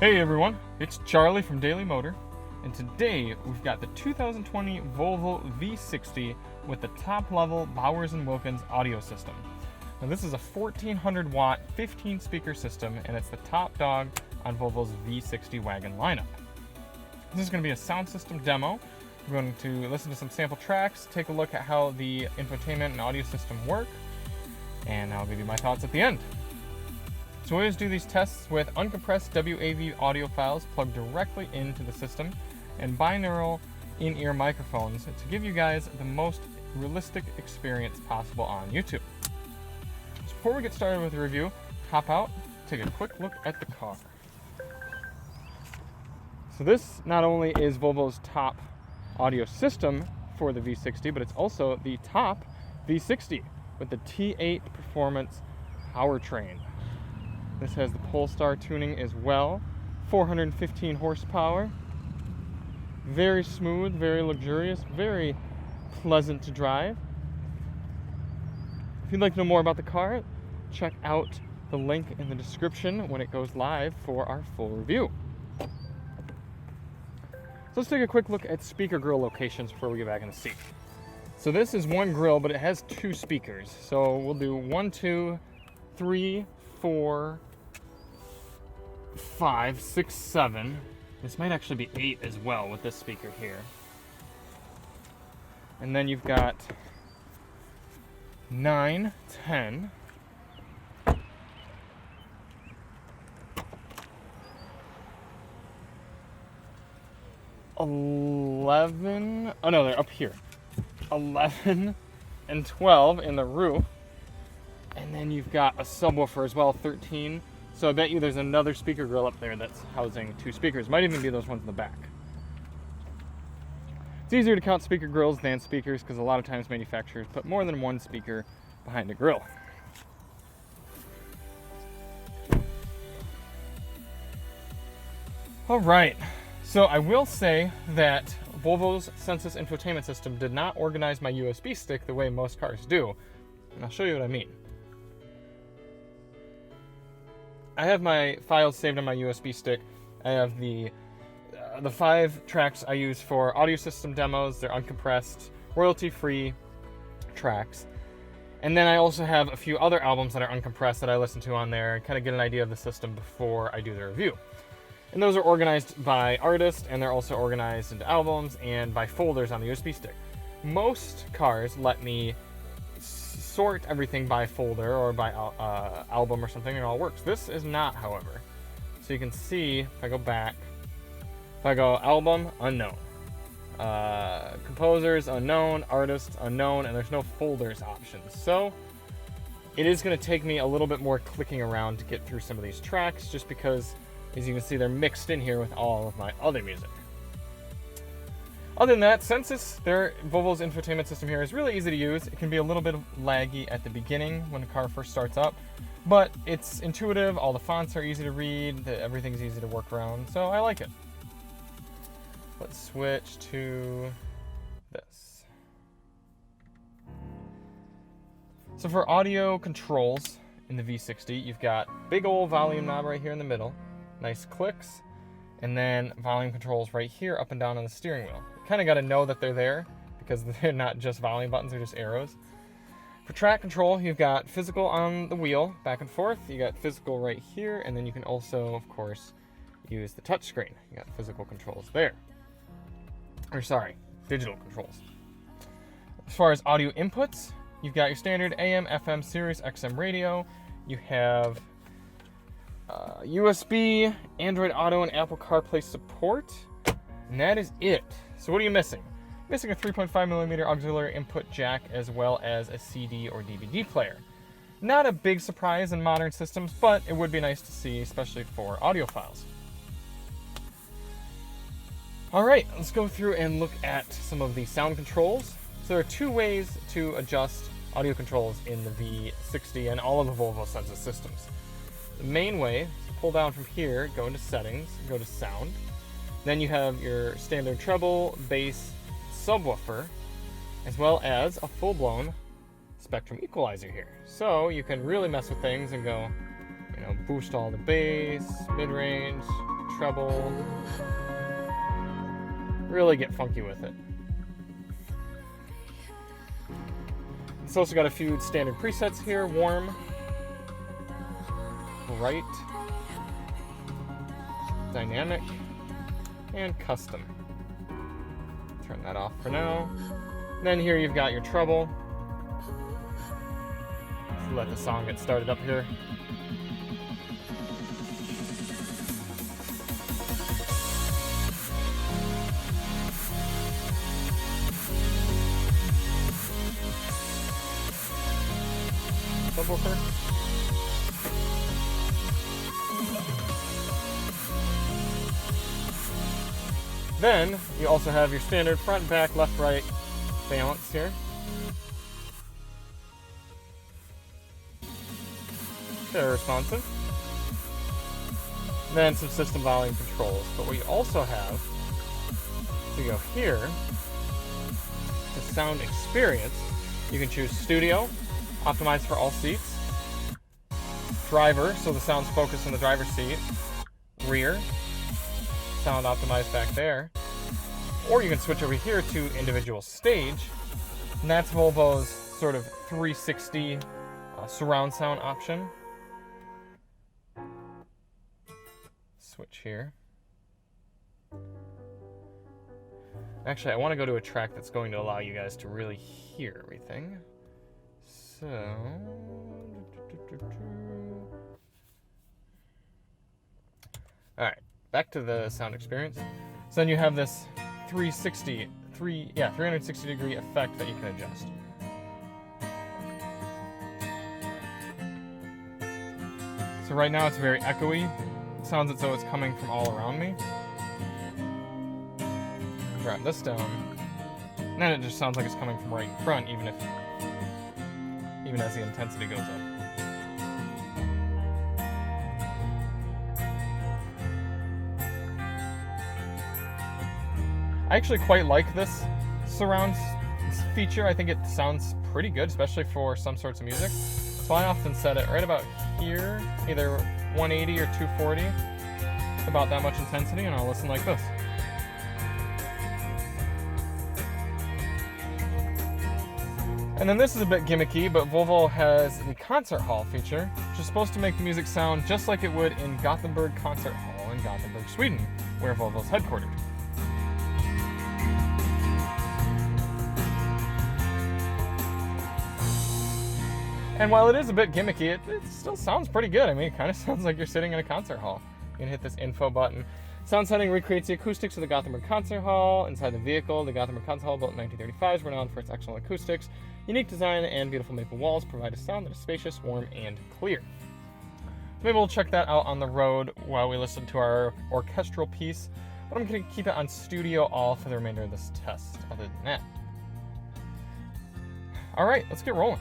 Hey everyone, it's Charlie from Daily Motor, and today we've got the 2020 Volvo V60 with the top level Bowers & Wilkins audio system. Now this is a 1400 watt 15 speaker system, and it's the top dog on Volvo's V60 wagon lineup. This is going to be a sound system demo. We're going to listen to some sample tracks, take a look at how the infotainment and audio system work, and I'll give you my thoughts at the end. So we always do these tests with uncompressed WAV audio files plugged directly into the system and binaural in-ear microphones to give you guys the most realistic experience possible on YouTube. So before we get started with the review, hop out, take a quick look at the car. So this not only is Volvo's top audio system for the V60, but it's also the top V60 with the T8 Performance powertrain. This has the Polestar tuning as well, 415 horsepower, very smooth, very luxurious, very pleasant to drive. If you'd like to know more about the car, check out the link in the description when it goes live for our full review. So let's take a quick look at speaker grill locations before we get back in the seat. So this is one grill, but it has two speakers. So we'll do 1, 2, 3, 4, 5, 6, 7. This might actually be 8 as well with this speaker here. And then you've got 9, 10. 11. Oh no, they're up here. 11 and 12 in the roof. And then you've got a subwoofer as well, 13. So I bet you there's another speaker grill up there that's housing two speakers. Might even be those ones in the back. It's easier to count speaker grills than speakers because a lot of times manufacturers put more than one speaker behind a grill. All right, so I will say that Volvo's Sensus infotainment system did not organize my USB stick the way most cars do. And I'll show you what I mean. I have my files saved on my USB stick. I have the 5 tracks I use for audio system demos. They're uncompressed, royalty-free tracks. And then I also have a few other albums that are uncompressed that I listen to on there and kind of get an idea of the system before I do the review. And those are organized by artist, and they're also organized into albums and by folders on the USB stick. Most cars let me sort everything by folder or by album or something, and it all works. This is not, however. So you can see, if I go back, if I go album, unknown. Composers, unknown. Artists, unknown. And there's no folders options. So it is going to take me a little bit more clicking around to get through some of these tracks, just because, as you can see, they're mixed in here with all of my other music. Other than that, Sensus, Volvo's infotainment system here, is really easy to use. It can be a little bit laggy at the beginning when the car first starts up, but it's intuitive. All the fonts are easy to read. Everything's easy to work around, so I like it. Let's switch to this. So for audio controls in the V60, you've got big old volume knob right here in the middle, nice clicks, and then volume controls right here up and down on the steering wheel. You kind of got to know that they're there because they're not just volume buttons, they're just arrows. For track control, you've got physical on the wheel, back and forth. You got physical right here, and then you can also, of course, use the touch screen. You got physical controls there. Or sorry, digital controls. As far as audio inputs, you've got your standard AM, FM, Sirius XM radio. You have USB, Android Auto, and Apple CarPlay support, and that is it. So what are you missing? You're missing a 3.5mm auxiliary input jack, as well as a CD or DVD player. Not a big surprise in modern systems, but it would be nice to see, especially for audio files. All right, let's go through and look at some of the sound controls. So there are 2 ways to adjust audio controls in the V60 and all of the Volvo Sensus systems. The main way is to pull down from here, go into settings, go to sound. Then you have your standard treble, bass, subwoofer, as well as a full-blown spectrum equalizer here. So you can really mess with things and go, boost all the bass, mid-range, treble. Really get funky with it. It's also got a few standard presets here: warm, bright, dynamic, and custom. Turn that off for now. And then here you've got your treble. Let's let the song get started up here. Subwoofer. Then you also have your standard front and back, left, right balance here. They're responsive. Then some system volume controls. But what you also have, if you go here to sound experience, you can choose studio, optimized for all seats, driver, so the sound's focused on the driver's seat, rear, sound optimized back there, or you can switch over here to individual stage, and that's Volvo's sort of 360 surround sound option. Switch here. Actually, I want to go to a track that's going to allow you guys to really hear everything. So, all right, back to the sound experience. So then you have this 360 degree effect that you can adjust. So right now it's very echoey. It sounds as though it's coming from all around me. Drop this down, and then it just sounds like it's coming from right in front, even as the intensity goes up. I actually quite like this surround feature. I think it sounds pretty good, especially for some sorts of music. So I often set it right about here, either 180 or 240, about that much intensity, and I'll listen like this. And then this is a bit gimmicky, but Volvo has the concert hall feature, which is supposed to make the music sound just like it would in Gothenburg Concert Hall in Gothenburg, Sweden, where Volvo's headquartered. And while it is a bit gimmicky, it still sounds pretty good. I mean, it kind of sounds like you're sitting in a concert hall. You can hit this info button. Sound setting recreates the acoustics of the Gothenburg Concert Hall. Inside the vehicle, the Gothenburg Concert Hall, built in 1935, is renowned for its excellent acoustics. Unique design and beautiful maple walls provide a sound that is spacious, warm, and clear. Maybe we'll check that out on the road while we listen to our orchestral piece, but I'm going to keep it on studio all for the remainder of this test, other than that. All right, let's get rolling.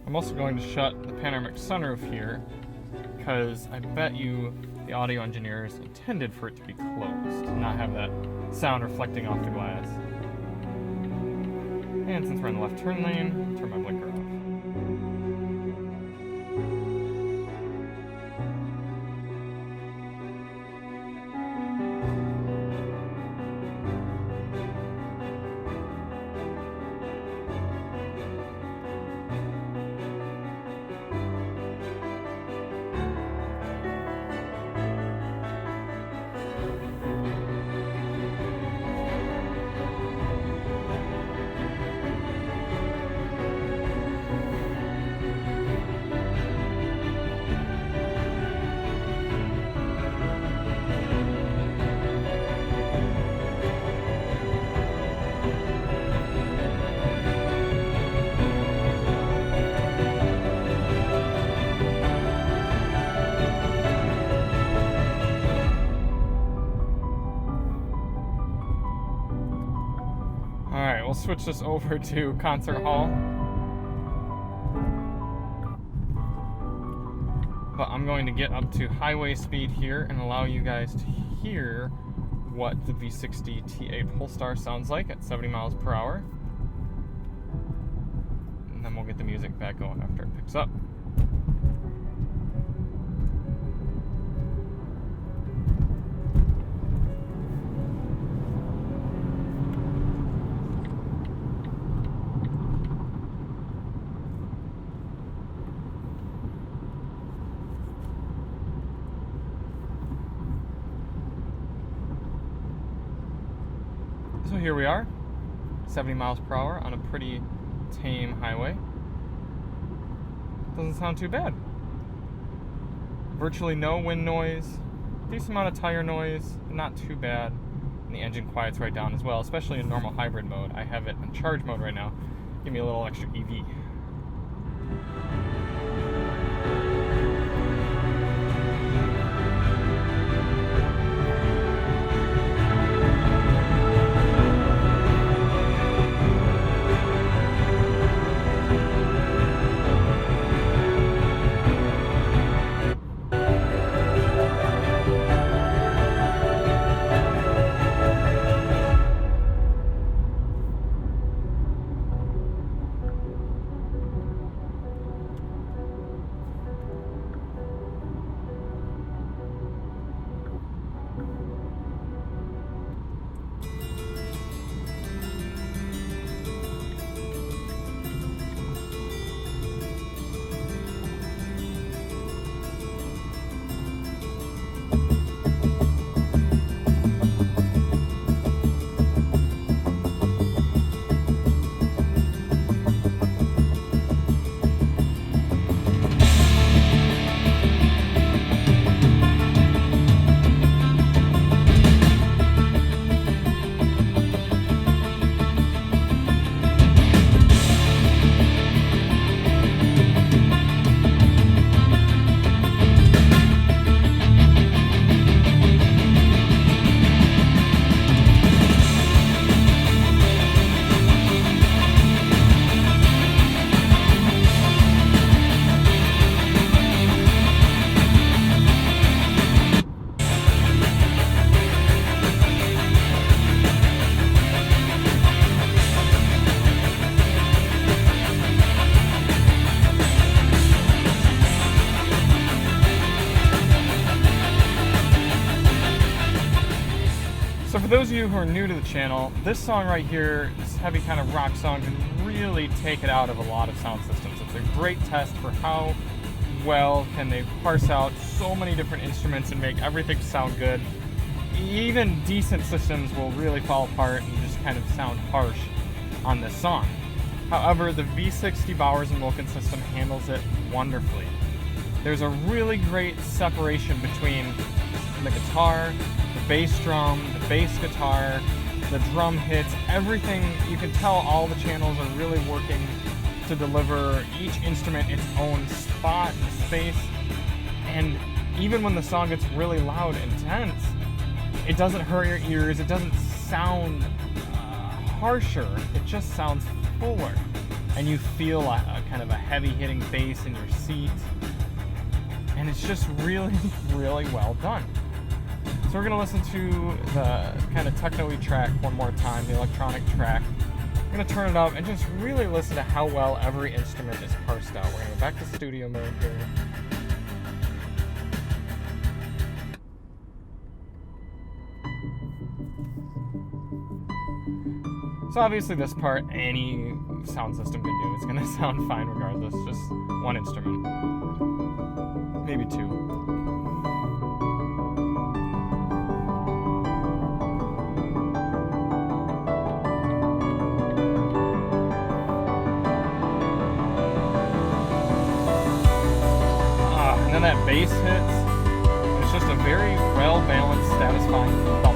I'm also going to shut the panoramic sunroof here because I bet you the audio engineers intended for it to be closed, to not have that sound reflecting off the glass. And since we're in the left turn lane, turn my blinker off. switch this over to concert hall. But I'm going to get up to highway speed here and allow you guys to hear what the V60 T8 Polestar sounds like at 70 miles per hour. And then we'll get the music back going after it picks up. So here we are, 70 miles per hour on a pretty tame highway. Doesn't sound too bad. Virtually no wind noise, decent amount of tire noise, not too bad. And the engine quiets right down as well, especially in normal hybrid mode. I have it in charge mode right now. Give me a little extra EV. So for those of you who are new to the channel, this song right here, this heavy kind of rock song, can really take it out of a lot of sound systems. It's a great test for how well can they parse out so many different instruments and make everything sound good. Even decent systems will really fall apart and just kind of sound harsh on this song. However, the V60 Bowers & Wilkins system handles it wonderfully. There's a really great separation between the guitar, the bass drum, the bass guitar, the drum hits, everything. You can tell all the channels are really working to deliver each instrument its own spot and space. And even when the song gets really loud and intense, it doesn't hurt your ears, it doesn't sound harsher, it just sounds fuller. And you feel a kind of a heavy hitting bass in your seat. And it's just really, really well done. So we're going to listen to the kind of techno-y track one more time, the electronic track. I'm going to turn it up and just really listen to how well every instrument is parsed out. We're going to go back to studio mode here. So obviously this part, any sound system can do. It's going to sound fine regardless, just one instrument. Maybe two. And then that bass hits. It's just a very well-balanced, satisfying thump.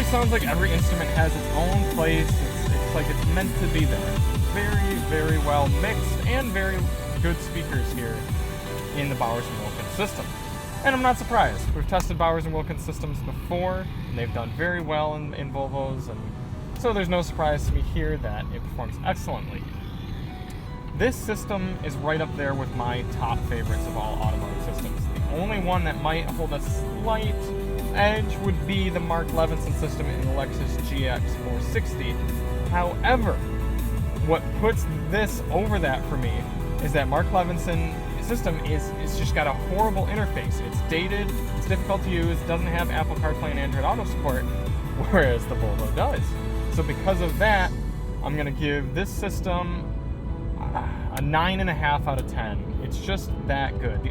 sounds like every instrument has its own place. It's like it's meant to be there. Very, very well mixed and very good speakers here in the Bowers & Wilkins system. And I'm not surprised. We've tested Bowers & Wilkins systems before, and they've done very well in Volvos, and so there's no surprise to me here that it performs excellently. This system is right up there with my top favorites of all automotive systems. The only one that might hold a slight edge would be the Mark Levinson system in the Lexus GX 460. However, what puts this over that for me is that Mark Levinson system is just got a horrible interface. It's dated, it's difficult to use, doesn't have Apple CarPlay and Android Auto support, whereas the Volvo does. So because of that, I'm going to give this system a 9.5 out of 10. It's just that good.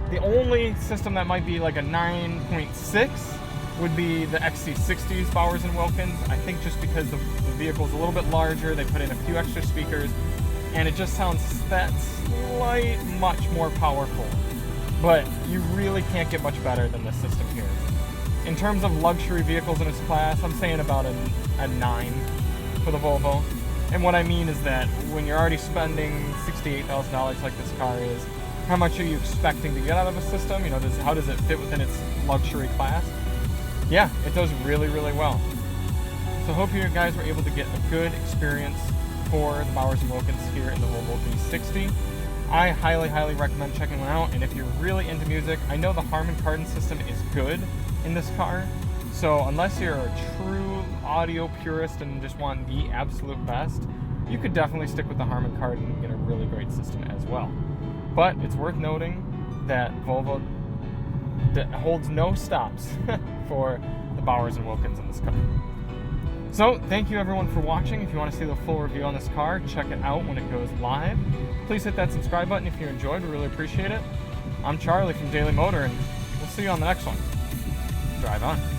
The only system that might be like a 9.6 would be the XC60's Bowers & Wilkins. I think just because the vehicle's a little bit larger, they put in a few extra speakers, and it just sounds that slight much more powerful. But you really can't get much better than this system here. In terms of luxury vehicles in its class, I'm saying about a 9 for the Volvo. And what I mean is that when you're already spending $68,000 like this car is, how much are you expecting to get out of a system? You know, how does it fit within its luxury class? Yeah, it does really, really well. So I hope you guys were able to get a good experience for the Bowers & Wilkins here in the Volvo V60. I highly, highly recommend checking one out. And if you're really into music, I know the Harman Kardon system is good in this car. So unless you're a true audio purist and just want the absolute best, you could definitely stick with the Harman Kardon and get a really great system as well. But it's worth noting that Volvo holds no stops for the Bowers & Wilkins in this car. So thank you everyone for watching. If you want to see the full review on this car, check it out when it goes live. Please hit that subscribe button if you enjoyed. We really appreciate it. I'm Charlie from Daily Motor, and we'll see you on the next one. Drive on.